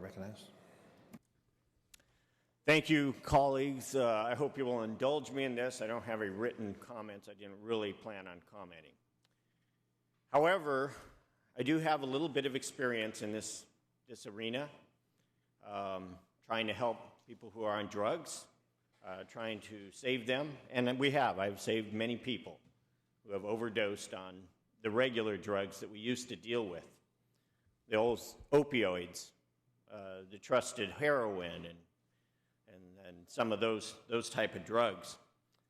recognized. Thank you, colleagues. I hope you will indulge me in this. I don't have a written comment. I didn't really plan on commenting. However, I do have a little bit of experience in this arena, trying to help people who are on drugs, trying to save them, and I've saved many people who have overdosed on the regular drugs that we used to deal with, the old opioids, the trusted heroin, and some of those type of drugs.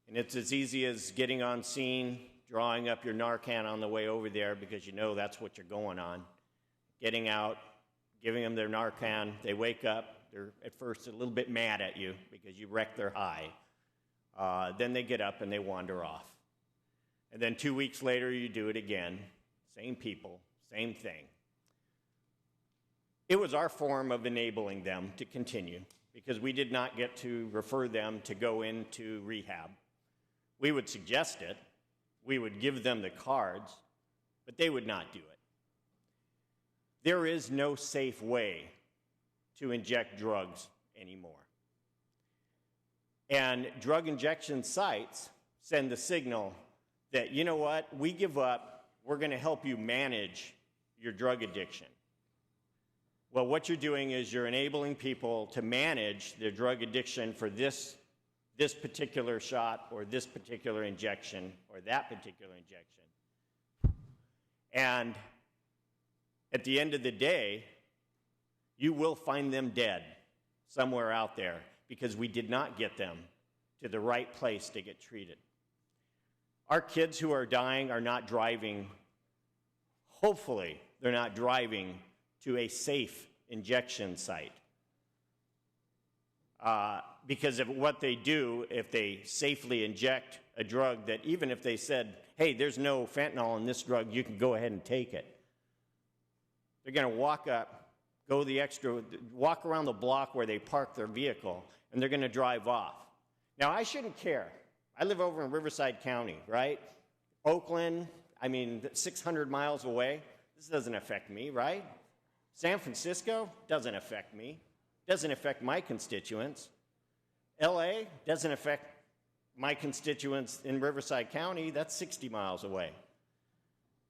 And it's as easy as getting on scene, drawing up your NARCAN on the way over there because you know that's what you're going on, getting out, giving them their NARCAN. They wake up. They're at first a little bit mad at you because you wrecked their high. Then they get up and they wander off. And then 2 weeks later, you do it again. Same people, same thing. It was our form of enabling them to continue because we did not get to refer them to go into rehab. We would suggest it. We would give them the cards, but they would not do it. There is no safe way to inject drugs anymore. And drug injection sites send the signal that, you know what, we give up, we're going to help you manage your drug addiction. Well, what you're doing is you're enabling people to manage their drug addiction for this particular shot or this particular injection or that particular injection. And at the end of the day, you will find them dead somewhere out there because we did not get them to the right place to get treated. Our kids who are dying are not driving, hopefully, they're not driving to a safe injection site. Because of what they do, if they safely inject a drug that even if they said, hey, there's no fentanyl in this drug, you can go ahead and take it. They're going to walk up, walk around the block where they park their vehicle, and they're going to drive off. Now, I shouldn't care. I live over in Riverside County, right? Oakland, 600 miles away. This doesn't affect me, right? San Francisco doesn't affect me. Doesn't affect my constituents. LA doesn't affect my constituents in Riverside County. That's 60 miles away.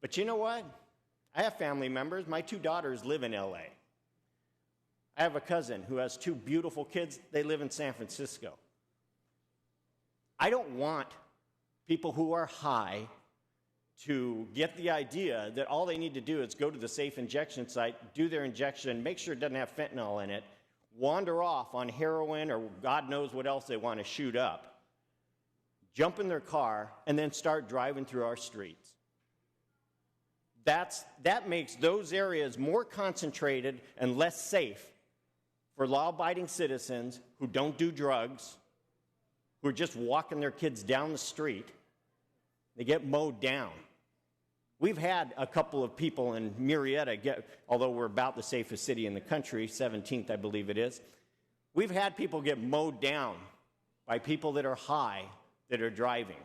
But you know what? I have family members. My 2 daughters live in LA. I have a cousin who has 2 beautiful kids. They live in San Francisco. I don't want people who are high to get the idea that all they need to do is go to the safe injection site, do their injection, make sure it doesn't have fentanyl in it, wander off on heroin or God knows what else they want to shoot up, jump in their car, and then start driving through our streets. That makes those areas more concentrated and less safe for law-abiding citizens who don't do drugs, who are just walking their kids down the street. They get mowed down. We've had a couple of people in Murrieta although we're about the safest city in the country, 17th I believe it is, we've had people get mowed down by people that are high that are driving.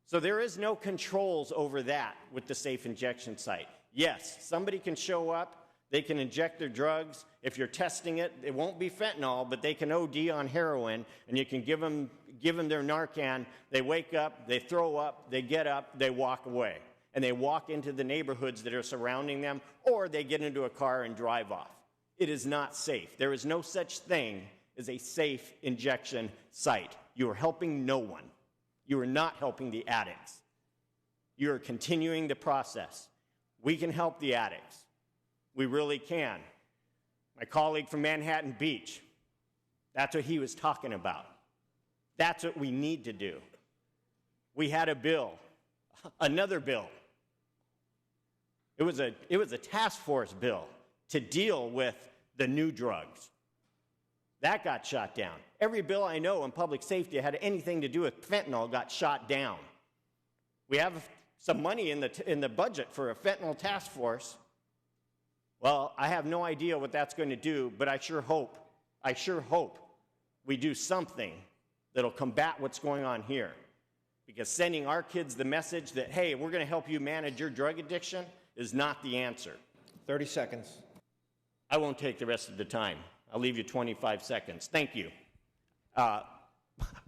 So there is no controls over that with the safe injection site. Yes, somebody can show up, they can inject their drugs. If you're testing it, it won't be fentanyl, but they can OD on heroin, and you can give them their NARCAN. They wake up, they throw up, they get up, they walk away. And they walk into the neighborhoods that are surrounding them, or they get into a car and drive off. It is not safe. There is no such thing as a safe injection site. You are helping no one. You are not helping the addicts. You are continuing the process. We can help the addicts. We really can. My colleague from Manhattan Beach, that's what he was talking about. That's what we need to do. We had a bill, another bill. It was a task force bill to deal with the new drugs. That got shot down. Every bill I know in public safety that had anything to do with fentanyl got shot down. We have some money in the budget for a fentanyl task force. Well, I have no idea what that's going to do, but I sure hope we do something that'll combat what's going on here. Because sending our kids the message that, hey, we're going to help you manage your drug addiction is not the answer. 30 seconds. I won't take the rest of the time. I'll leave you 25 seconds. Thank you.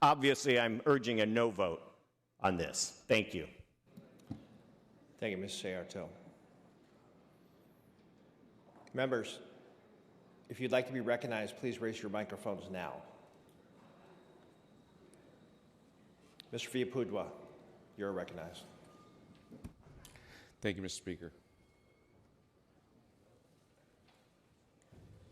Obviously, I'm urging a no vote on this. Thank you. Thank you, Mr. Seyarto. Members, if you'd like to be recognized, please raise your microphones now. Mr. Viapudwa, you're recognized. Thank you, Mr. Speaker.